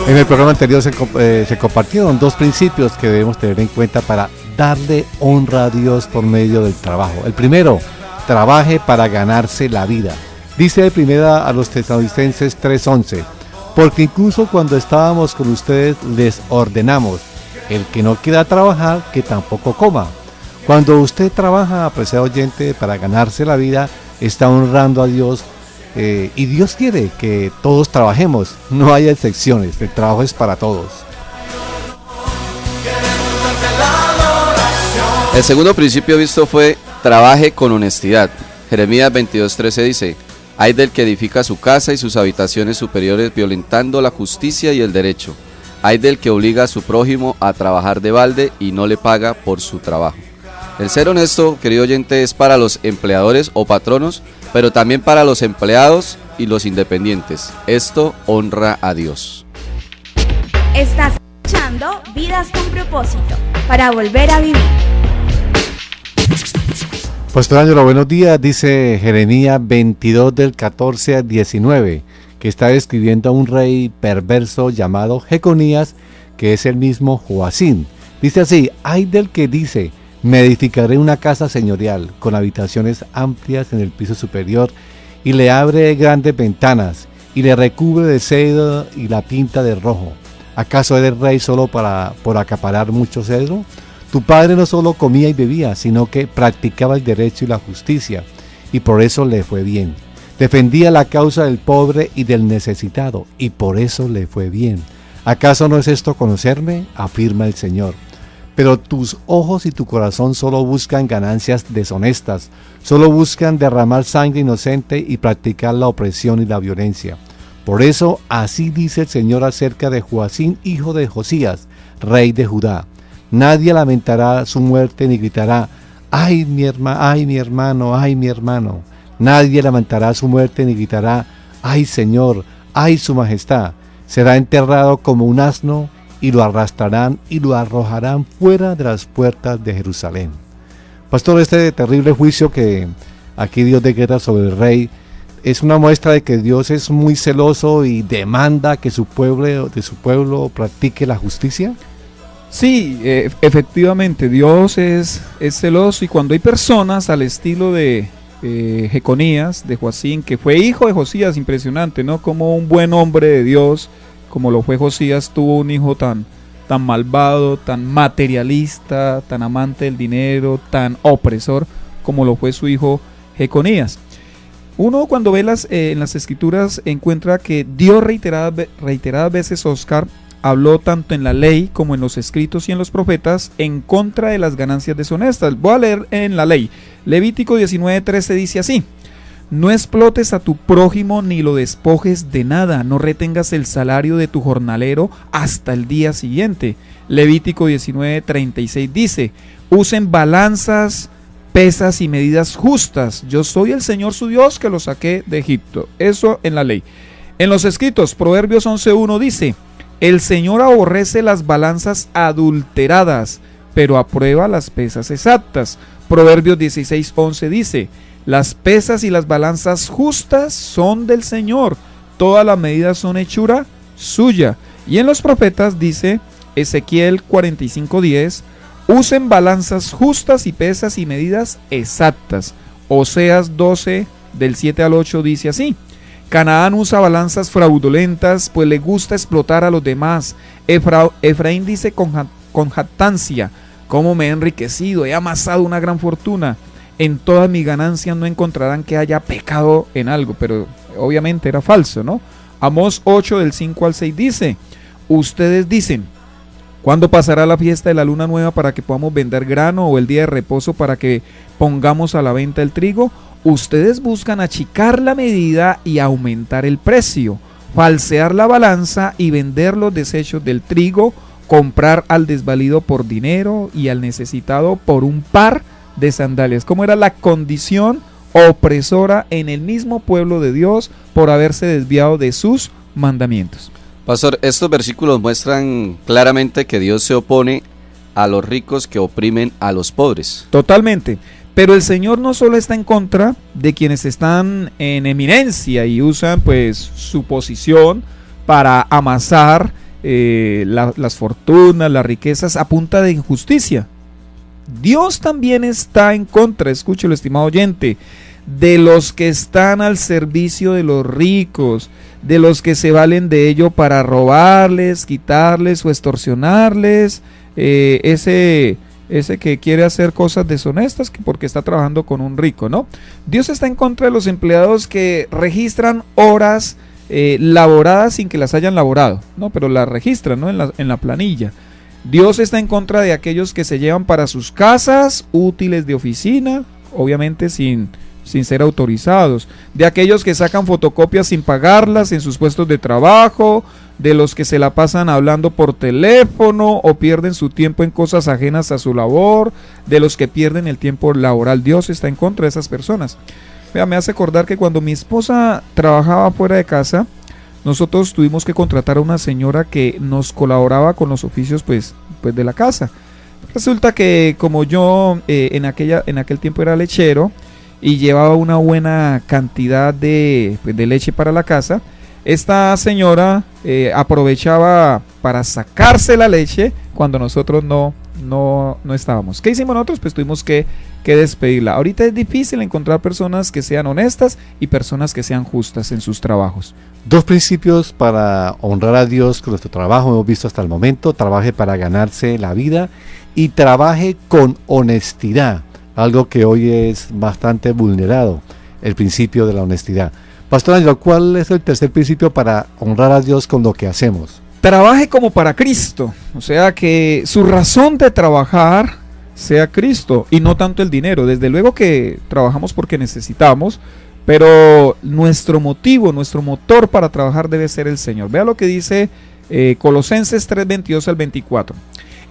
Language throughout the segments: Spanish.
En el programa anterior se compartieron dos principios que debemos tener en cuenta para darle honra a Dios por medio del trabajo. El primero, trabaje para ganarse la vida. Dice de primera a los Tesalonicenses 3:11, porque incluso cuando estábamos con ustedes les ordenamos, el que no quiera trabajar, que tampoco coma. Cuando usted trabaja, apreciado oyente, para ganarse la vida, está honrando a Dios. Y Dios quiere que todos trabajemos, no hay excepciones, el trabajo es para todos. El segundo principio visto fue trabaje con honestidad. Jeremías 22:13 dice, hay del que edifica su casa y sus habitaciones superiores violentando la justicia y el derecho. Hay del que obliga a su prójimo a trabajar de balde y no le paga por su trabajo. El ser honesto, querido oyente, es para los empleadores o patronos, pero también para los empleados y los independientes. Esto honra a Dios. Estás escuchando Vidas con Propósito, para volver a vivir. Pastor Ángelo, buenos días. Dice Jeremías 22 del 14 al 19, que está describiendo a un rey perverso llamado Jeconías, que es el mismo Joacim. Dice así, hay del que dice, me edificaré una casa señorial, con habitaciones amplias en el piso superior, y le abre grandes ventanas, y le recubre de cedro y la pinta de rojo. ¿Acaso eres rey solo por acaparar mucho cedro? Tu padre no solo comía y bebía, sino que practicaba el derecho y la justicia, y por eso le fue bien. Defendía la causa del pobre y del necesitado, y por eso le fue bien. ¿Acaso no es esto conocerme? Afirma el Señor. Pero tus ojos y tu corazón solo buscan ganancias deshonestas, solo buscan derramar sangre inocente y practicar la opresión y la violencia. Por eso, así dice el Señor acerca de Joacim, hijo de Josías, rey de Judá. Nadie lamentará su muerte ni gritará, ¡ay mi hermano, ay mi hermano! Nadie lamentará su muerte ni gritará, ¡ay Señor, ay su majestad! Será enterrado como un asno, y lo arrastrarán y lo arrojarán fuera de las puertas de Jerusalén. Pastor, este terrible juicio que aquí Dios decreta sobre el rey es una muestra de que Dios es muy celoso y demanda que de su pueblo practique la justicia. Sí, efectivamente, Dios es celoso, y cuando hay personas al estilo de Jeconías, de Joacim, que fue hijo de Josías, impresionante, ¿no? Como un buen hombre de Dios, como lo fue Josías, tuvo un hijo tan malvado, tan materialista, tan amante del dinero, tan opresor, como lo fue su hijo Jeconías. Uno cuando ve en las escrituras encuentra que Dios reiteradas veces, Oscar, habló tanto en la ley como en los escritos y en los profetas en contra de las ganancias deshonestas. Voy a leer en la ley. Levítico 19:13 dice así: no explotes a tu prójimo ni lo despojes de nada, no retengas el salario de tu jornalero hasta el día siguiente. Levítico 19:36 dice: usen balanzas, pesas y medidas justas, yo soy el Señor su Dios que los saqué de Egipto. Eso en la ley. En los escritos, Proverbios 11:1 dice: el Señor aborrece las balanzas adulteradas, pero aprueba las pesas exactas. Proverbios 16:11 dice: las pesas y las balanzas justas son del Señor, todas las medidas son hechura suya. Y en los profetas dice Ezequiel 45:10: usen balanzas justas y pesas y medidas exactas. Oseas 12 del 7 al 8 dice así: Canaán usa balanzas fraudulentas, pues le gusta explotar a los demás. Efraín dice con jactancia: cómo me he enriquecido, he amasado una gran fortuna. En todas mis ganancias no encontrarán que haya pecado en algo, pero obviamente era falso, ¿no? Amós 8 del 5 al 6 dice: ustedes dicen, ¿cuándo pasará la fiesta de la luna nueva para que podamos vender grano, o el día de reposo para que pongamos a la venta el trigo? Ustedes buscan achicar la medida y aumentar el precio, falsear la balanza y vender los desechos del trigo, comprar al desvalido por dinero y al necesitado por un par de sandalias. ¿Cómo era la condición opresora en el mismo pueblo de Dios por haberse desviado de sus mandamientos? Pastor, estos versículos muestran claramente que Dios se opone a los ricos que oprimen a los pobres. Totalmente. Pero el Señor no solo está en contra de quienes están en eminencia y usan pues su posición para amasar las fortunas, las riquezas a punta de injusticia. Dios también está en contra, escúchelo, estimado oyente, de los que están al servicio de los ricos, de los que se valen de ello para robarles, quitarles o extorsionarles, ese que quiere hacer cosas deshonestas porque está trabajando con un rico, ¿no? Dios está en contra de los empleados que registran horas laboradas sin que las hayan laborado, ¿no? Pero las registran, ¿no? en la planilla. Dios está en contra de aquellos que se llevan para sus casas útiles de oficina, obviamente sin ser autorizados, de aquellos que sacan fotocopias sin pagarlas en sus puestos de trabajo, de los que se la pasan hablando por teléfono o pierden su tiempo en cosas ajenas a su labor, de los que pierden el tiempo laboral. Dios está en contra de esas personas. Vea, me hace acordar que cuando mi esposa trabajaba fuera de casa, nosotros tuvimos que contratar a una señora que nos colaboraba con los oficios pues de la casa. Resulta que como yo en aquel tiempo era lechero y llevaba una buena cantidad de leche para la casa, esta señora aprovechaba para sacarse la leche cuando nosotros no estábamos. ¿Qué hicimos nosotros? Pues tuvimos que despedirla. Ahorita es difícil encontrar personas que sean honestas y personas que sean justas en sus trabajos. 2 principios para honrar a Dios con nuestro trabajo, hemos visto hasta el momento: trabaje para ganarse la vida y trabaje con honestidad, algo que hoy es bastante vulnerado, el principio de la honestidad. Pastor Ángelo, ¿cuál es el tercer principio para honrar a Dios con lo que hacemos? Trabaje como para Cristo, o sea que su razón de trabajar sea Cristo y no tanto el dinero. Desde luego que trabajamos porque necesitamos, pero nuestro motivo, nuestro motor para trabajar debe ser el Señor. Vea lo que dice Colosenses 3:22 al 24.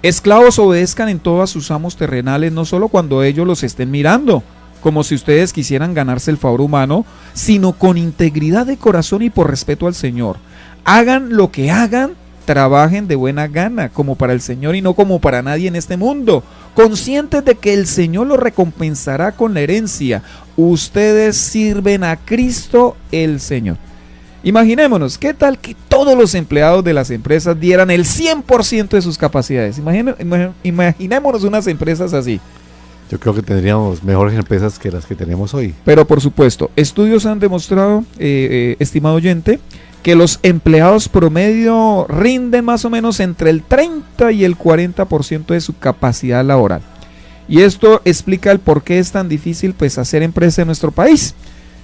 Esclavos, obedezcan en todo a sus amos terrenales, no solo cuando ellos los estén mirando, como si ustedes quisieran ganarse el favor humano, sino con integridad de corazón y por respeto al Señor. Hagan lo que hagan, trabajen de buena gana, como para el Señor y no como para nadie en este mundo, conscientes de que el Señor los recompensará con la herencia. Ustedes sirven a Cristo el Señor. Imaginémonos, ¿qué tal que todos los empleados de las empresas dieran el 100% de sus capacidades? Imaginémonos unas empresas así. Yo creo que tendríamos mejores empresas que las que tenemos hoy. Pero por supuesto, estudios han demostrado, estimado oyente, que los empleados promedio rinden más o menos entre el 30 y el 40% de su capacidad laboral. Y esto explica el por qué es tan difícil pues hacer empresa en nuestro país.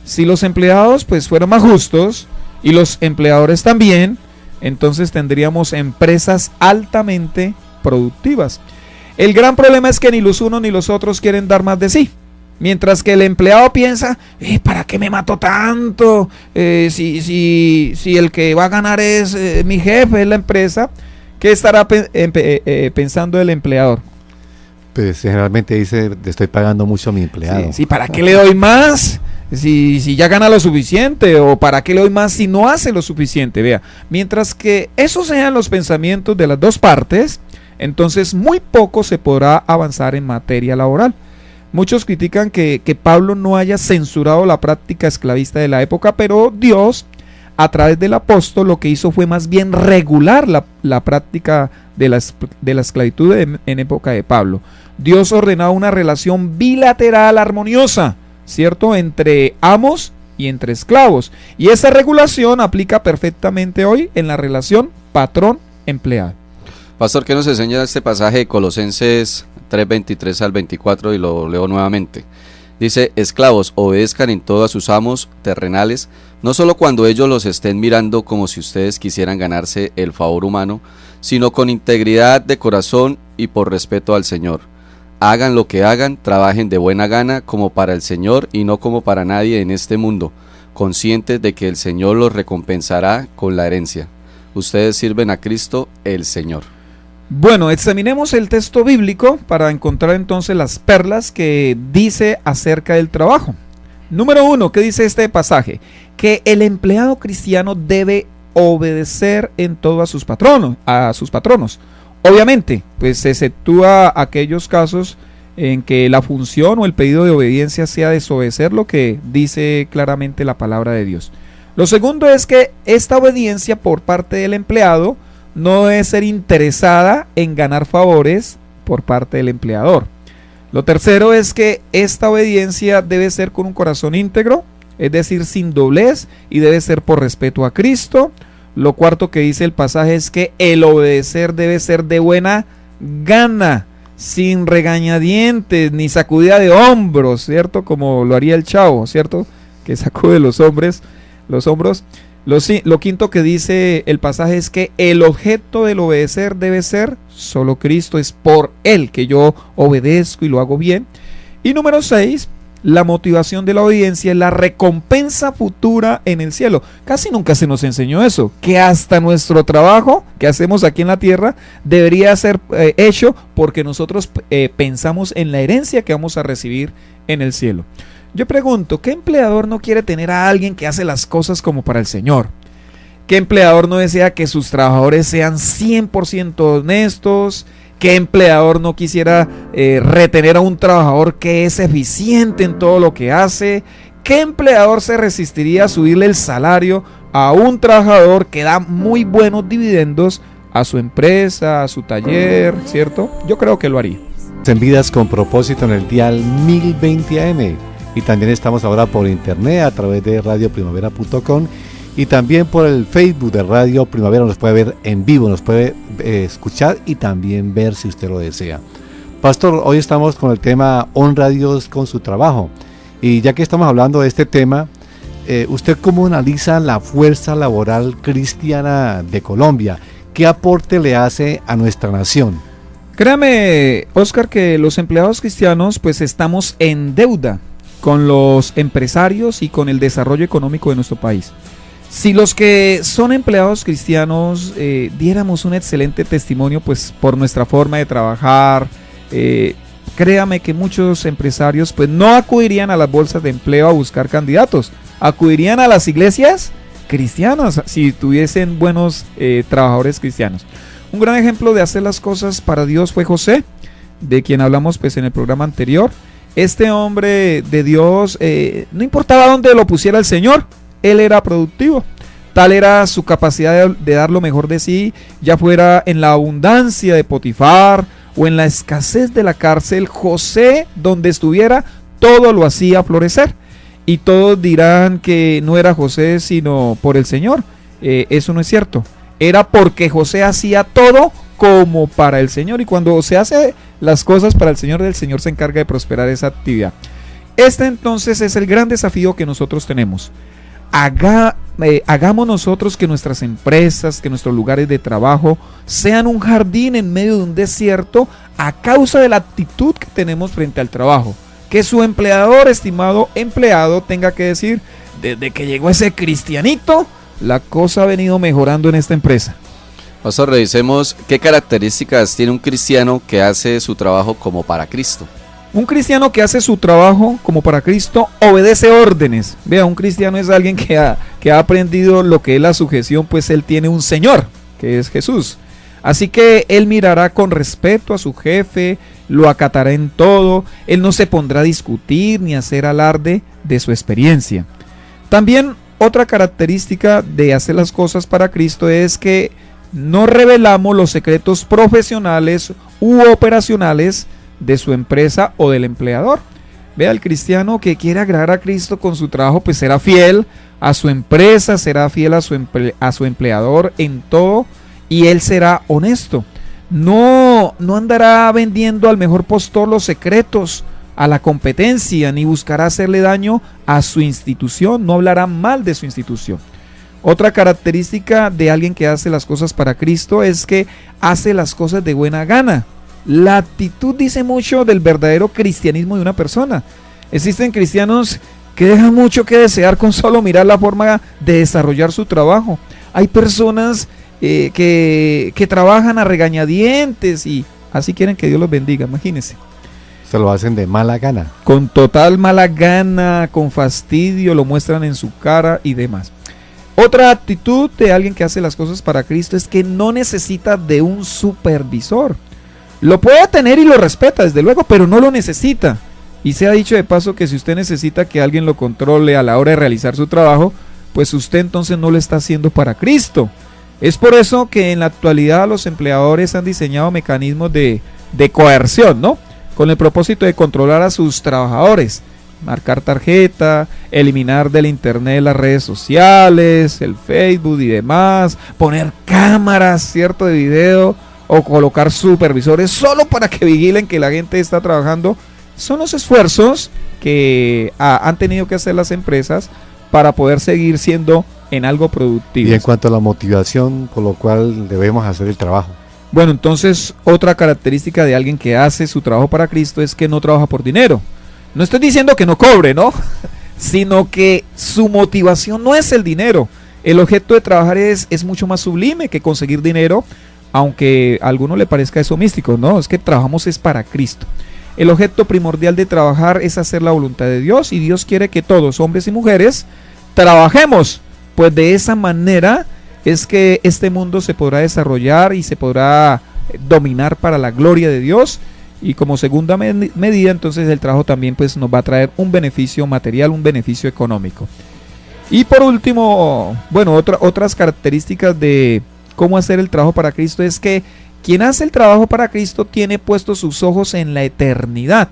Si los empleados pues fueran más justos y los empleadores también, entonces tendríamos empresas altamente productivas. El gran problema es que ni los unos ni los otros quieren dar más de sí. Mientras que el empleado piensa, ¿para qué me mato tanto? Si el que va a ganar es mi jefe, es la empresa, ¿qué estará pensando el empleador? Pues generalmente dice, le estoy pagando mucho a mi empleado. Sí, ¿para qué le doy más? Si ya gana lo suficiente, o ¿para qué le doy más si no hace lo suficiente? Vea, mientras que esos sean los pensamientos de las dos partes, entonces muy poco se podrá avanzar en materia laboral. Muchos critican que Pablo no haya censurado la práctica esclavista de la época, pero Dios, a través del apóstol, lo que hizo fue más bien regular la práctica de la esclavitud en época de Pablo. Dios ordenaba una relación bilateral armoniosa, ¿cierto?, entre amos y entre esclavos. Y esa regulación aplica perfectamente hoy en la relación patrón-empleado. Pastor, ¿qué nos enseña este pasaje de Colosenses 3:23 al 24? Y lo leo nuevamente. Dice: esclavos, obedezcan en todo a sus amos terrenales, no solo cuando ellos los estén mirando como si ustedes quisieran ganarse el favor humano, sino con integridad de corazón y por respeto al Señor. Hagan lo que hagan, trabajen de buena gana como para el Señor y no como para nadie en este mundo, conscientes de que el Señor los recompensará con la herencia. Ustedes sirven a Cristo el Señor. Bueno, examinemos el texto bíblico para encontrar entonces las perlas que dice acerca del trabajo. Número 1, ¿qué dice este pasaje? Que el empleado cristiano debe obedecer en todo a sus patronos. Obviamente, pues se exceptúa aquellos casos en que la función o el pedido de obediencia sea desobedecer lo que dice claramente la palabra de Dios. Lo segundo es que esta obediencia por parte del empleado no debe ser interesada en ganar favores por parte del empleador. Lo tercero es que esta obediencia debe ser con un corazón íntegro, es decir, sin doblez, y debe ser por respeto a Cristo. Lo cuarto que dice el pasaje es que el obedecer debe ser de buena gana, sin regañadientes ni sacudida de hombros, ¿cierto? Como lo haría el Chavo, ¿cierto? Que sacude los hombros. Lo quinto que dice el pasaje es que el objeto del obedecer debe ser solo Cristo, es por Él que yo obedezco y lo hago bien. Y número 6, la motivación de la obediencia es la recompensa futura en el cielo. Casi nunca se nos enseñó eso, que hasta nuestro trabajo que hacemos aquí en la tierra debería ser hecho porque nosotros pensamos en la herencia que vamos a recibir en el cielo. Yo pregunto, ¿qué empleador no quiere tener a alguien que hace las cosas como para el Señor? ¿Qué empleador no desea que sus trabajadores sean 100% honestos? ¿Qué empleador no quisiera retener a un trabajador que es eficiente en todo lo que hace? ¿Qué empleador se resistiría a subirle el salario a un trabajador que da muy buenos dividendos a su empresa, a su taller, ¿cierto? Yo creo que lo haría. En Vidas con Propósito en el dial 1020 AM. Y también estamos ahora por internet a través de radioprimavera.com y también por el Facebook de Radio Primavera. Nos puede ver en vivo, nos puede escuchar y también ver si usted lo desea. Pastor, hoy estamos con el tema Honra a Dios con su trabajo. Y ya que estamos hablando de este tema, ¿usted cómo analiza la fuerza laboral cristiana de Colombia? ¿Qué aporte le hace a nuestra nación? Créame, Oscar, que los empleados cristianos pues estamos en deuda con los empresarios y con el desarrollo económico de nuestro país. Si los que son empleados cristianos diéramos un excelente testimonio pues por nuestra forma de trabajar, créame que muchos empresarios pues no acudirían a las bolsas de empleo a buscar candidatos, acudirían a las iglesias cristianas si tuviesen buenos trabajadores cristianos. Un gran ejemplo de hacer las cosas para Dios fue José, de quien hablamos pues en el programa anterior. Este hombre de Dios, no importaba dónde lo pusiera el Señor, él era productivo. Tal era su capacidad de dar lo mejor de sí, ya fuera en la abundancia de Potifar o en la escasez de la cárcel. José, donde estuviera, todo lo hacía florecer. Y todos dirán que no era José sino por el Señor. Eso no es cierto. Era porque José hacía todo como para el Señor, y cuando se hace las cosas para el Señor se encarga de prosperar esa actividad. Este entonces es el gran desafío que nosotros tenemos. Hagamos nosotros que nuestras empresas, que nuestros lugares de trabajo sean un jardín en medio de un desierto a causa de la actitud que tenemos frente al trabajo. Que su empleador, estimado empleado, tenga que decir, desde que llegó ese cristianito, la cosa ha venido mejorando en esta empresa. Pastor, revisemos qué características tiene un cristiano que hace su trabajo como para Cristo. Un cristiano que hace su trabajo como para Cristo obedece órdenes. Vea, un cristiano es alguien que ha aprendido lo que es la sujeción, pues él tiene un Señor, que es Jesús. Así que él mirará con respeto a su jefe, lo acatará en todo, él no se pondrá a discutir ni a hacer alarde de su experiencia. También otra característica de hacer las cosas para Cristo es que no revelamos los secretos profesionales u operacionales de su empresa o del empleador. Vea, el cristiano que quiere agradar a Cristo con su trabajo, pues será fiel a su empresa, será fiel a su empleador en todo, y él será honesto. No andará vendiendo al mejor postor los secretos a la competencia, ni buscará hacerle daño a su institución, no hablará mal de su institución. Otra característica de alguien que hace las cosas para Cristo es que hace las cosas de buena gana. La actitud dice mucho del verdadero cristianismo de una persona. Existen cristianos que dejan mucho que desear con solo mirar la forma de desarrollar su trabajo. Hay personas que trabajan a regañadientes y así quieren que Dios los bendiga, imagínense. Se lo hacen de mala gana. Con total mala gana, con fastidio, lo muestran en su cara y demás. Otra actitud de alguien que hace las cosas para Cristo es que no necesita de un supervisor. Lo puede tener y lo respeta, desde luego, pero no lo necesita. Y se ha dicho de paso que si usted necesita que alguien lo controle a la hora de realizar su trabajo, pues usted entonces no lo está haciendo para Cristo. Es por eso que en la actualidad los empleadores han diseñado mecanismos de coerción, ¿no? Con el propósito de controlar a sus trabajadores, marcar tarjeta, eliminar del internet las redes sociales, el Facebook y demás, poner cámaras, ¿cierto?, de video, o colocar supervisores solo para que vigilen que la gente está trabajando. Son los esfuerzos que han tenido que hacer las empresas para poder seguir siendo en algo productivo. Y en cuanto a la motivación por lo cual debemos hacer el trabajo. Bueno, entonces otra característica de alguien que hace su trabajo para Cristo es que no trabaja por dinero. No estoy diciendo que no cobre, ¿no? Sino que su motivación no es el dinero. El objeto de trabajar es mucho más sublime que conseguir dinero, aunque a alguno le parezca eso místico, ¿no? Es que trabajamos es para Cristo. El objeto primordial de trabajar es hacer la voluntad de Dios, y Dios quiere que todos, hombres y mujeres, trabajemos, pues de esa manera es que este mundo se podrá desarrollar y se podrá dominar para la gloria de Dios. Y como segunda medida, entonces el trabajo también pues nos va a traer un beneficio material, un beneficio económico. Y por último, bueno, otras características de cómo hacer el trabajo para Cristo es que quien hace el trabajo para Cristo tiene puestos sus ojos en la eternidad.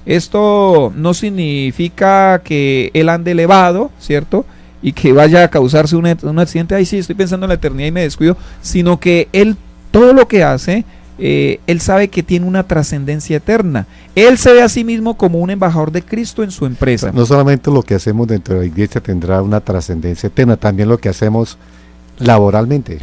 Esto no significa que él ande elevado, ¿cierto?, y que vaya a causarse un accidente. Ay, sí, estoy pensando en la eternidad y me descuido. Sino que él, todo lo que hace, él sabe que tiene una trascendencia eterna. Él se ve a sí mismo como un embajador de Cristo en su empresa. No solamente lo que hacemos dentro de la iglesia tendrá una trascendencia eterna, también lo que hacemos laboralmente.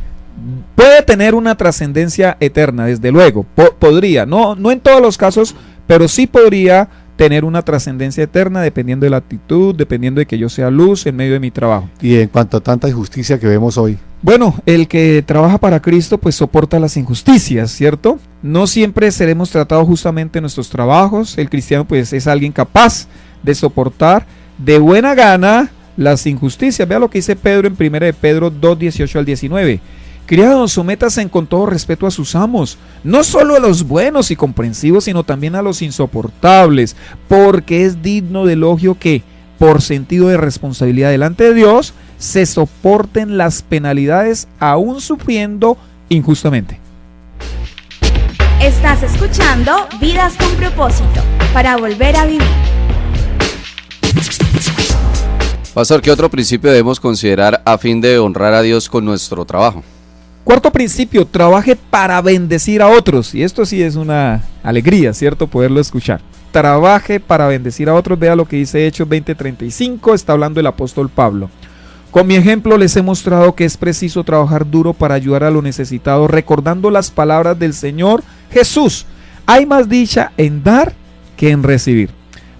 Puede tener una trascendencia eterna, desde luego. Podría, no en todos los casos, pero sí podría tener una trascendencia eterna dependiendo de la actitud, dependiendo de que yo sea luz en medio de mi trabajo. Y en cuanto a tanta injusticia que vemos hoy. Bueno, el que trabaja para Cristo pues soporta las injusticias, ¿cierto? No siempre seremos tratados justamente en nuestros trabajos. El cristiano pues es alguien capaz de soportar de buena gana las injusticias. Vea lo que dice Pedro en 1 de Pedro 2, 18 al 19. Criados, sométanse con todo respeto a sus amos, no solo a los buenos y comprensivos, sino también a los insoportables, porque es digno de elogio que, por sentido de responsabilidad delante de Dios, se soporten las penalidades aún sufriendo injustamente. Estás escuchando Vidas con Propósito, para volver a vivir. Pastor, ¿qué otro principio debemos considerar a fin de honrar a Dios con nuestro trabajo? Cuarto principio, trabaje para bendecir a otros. Y esto sí es una alegría, ¿cierto?, poderlo escuchar. Trabaje para bendecir a otros. Vea lo que dice Hechos 20:35, está hablando el apóstol Pablo. Con mi ejemplo les he mostrado que es preciso trabajar duro para ayudar a los necesitados, recordando las palabras del Señor Jesús. Hay más dicha en dar que en recibir.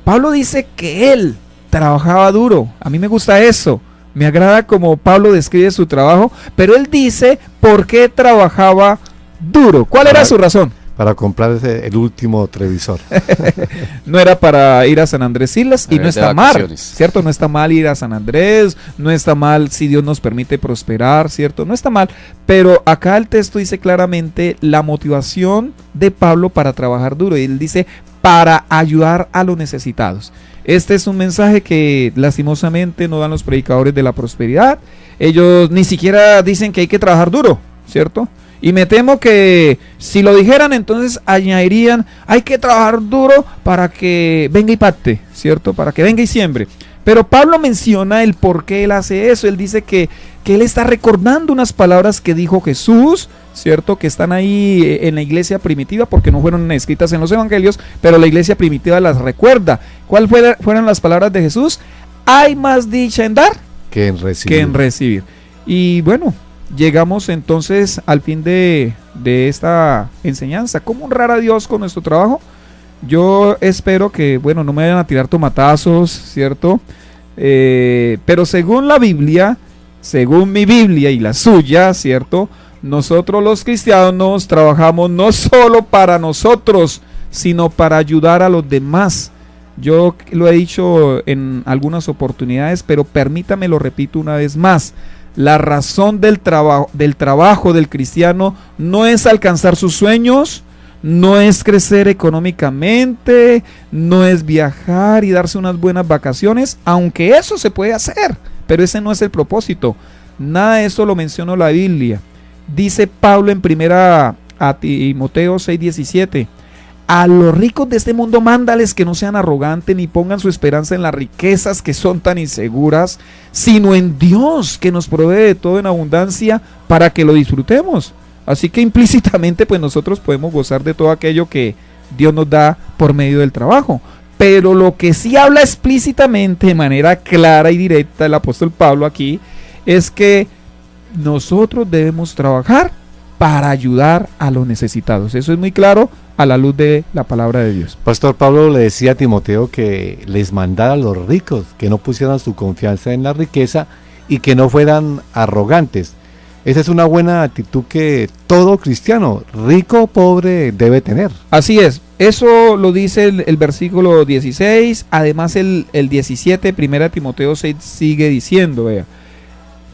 Pablo dice que él trabajaba duro. A mí me gusta eso. Me agrada como Pablo describe su trabajo, pero él dice por qué trabajaba duro. ¿Cuál era su razón? Para comprar el último televisor. No era para ir a San Andrés Islas, y no está mal, vacaciones. ¿cierto? No está mal ir a San Andrés, no está mal si Dios nos permite prosperar, ¿cierto? No está mal, pero acá el texto dice claramente la motivación de Pablo para trabajar duro, y él dice para ayudar a los necesitados. Este es un mensaje que lastimosamente no dan los predicadores de la prosperidad. Ellos ni siquiera dicen que hay que trabajar duro, ¿cierto? Y me temo que si lo dijeran, entonces añadirían, hay que trabajar duro para que venga y pacte, ¿cierto? Para que venga y siembre. Pero Pablo menciona el por qué él hace eso. Él dice que él está recordando unas palabras que dijo Jesús, ¿cierto? Que están ahí en la iglesia primitiva, porque no fueron escritas en los evangelios, pero la iglesia primitiva las recuerda. ¿Cuáles fueron las palabras de Jesús? Hay más dicha en dar que en recibir. Y bueno, llegamos entonces al fin de esta enseñanza. ¿Cómo honrar a Dios con nuestro trabajo? Yo espero que, bueno, no me vayan a tirar tomatazos, ¿cierto? Pero según la Biblia, según mi Biblia y la suya, ¿cierto? Nosotros los cristianos trabajamos no solo para nosotros, sino para ayudar a los demás. Yo lo he dicho en algunas oportunidades, pero permítame lo repito una vez más. La razón del trabajo del cristiano no es alcanzar sus sueños, no es crecer económicamente, no es viajar y darse unas buenas vacaciones, aunque eso se puede hacer, pero ese no es el propósito. Nada de eso lo mencionó la Biblia. Dice Pablo en primera a Timoteo 6:17: a los ricos de este mundo mándales que no sean arrogantes ni pongan su esperanza en las riquezas que son tan inseguras, sino en Dios, que nos provee de todo en abundancia para que lo disfrutemos. Así que implícitamente pues nosotros podemos gozar de todo aquello que Dios nos da por medio del trabajo. Pero lo que sí habla explícitamente, de manera clara y directa, el apóstol Pablo aquí, es que nosotros debemos trabajar para ayudar a los necesitados. Eso es muy claro a la luz de la palabra de Dios. Pastor Pablo le decía a Timoteo que les mandara a los ricos, que no pusieran su confianza en la riqueza y que no fueran arrogantes. Esa es una buena actitud que todo cristiano, rico o pobre, debe tener. Así es, eso lo dice el versículo 16, además el 17, 1 Timoteo 6 sigue diciendo, vea,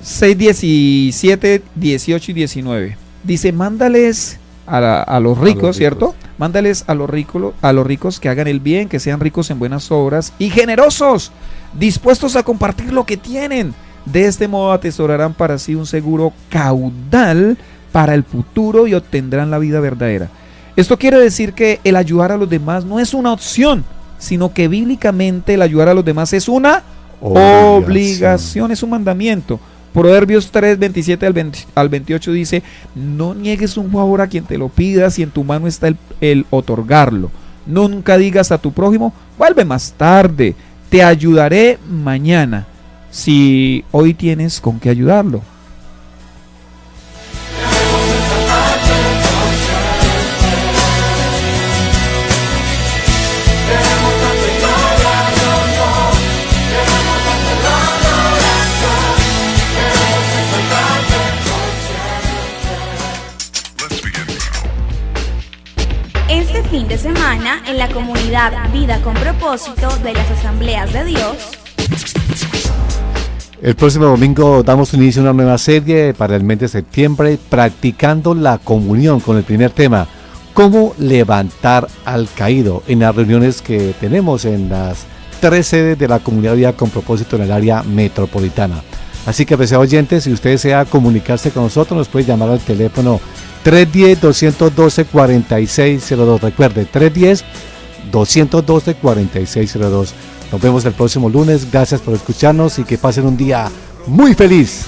6, 17, 18 y 19. Dice, mándales a los ricos, ¿cierto? Mándales a los ricos que hagan el bien, que sean ricos en buenas obras y generosos, dispuestos a compartir lo que tienen. De este modo atesorarán para sí un seguro caudal para el futuro y obtendrán la vida verdadera. Esto quiere decir que el ayudar a los demás no es una opción, sino que bíblicamente el ayudar a los demás es una obligación, es un mandamiento. Proverbios 3, 27 al 28 dice, no niegues un favor a quien te lo pida si en tu mano está el otorgarlo. Nunca digas a tu prójimo, vuelve más tarde, te ayudaré mañana, si hoy tienes con qué ayudarlo. Este fin de semana, en la comunidad Vida con Propósito de las Asambleas de Dios, el próximo domingo damos inicio a una nueva serie para el mes de septiembre, practicando la comunión, con el primer tema, cómo levantar al caído, en las reuniones que tenemos en las 3 sedes de la comunidad Vida con Propósito en el área metropolitana. Así que, apreciados oyentes, si usted desea comunicarse con nosotros, nos puede llamar al teléfono 310-212-4602. Recuerde, 310-212-4602. Nos vemos el próximo lunes. Gracias por escucharnos y que pasen un día muy feliz.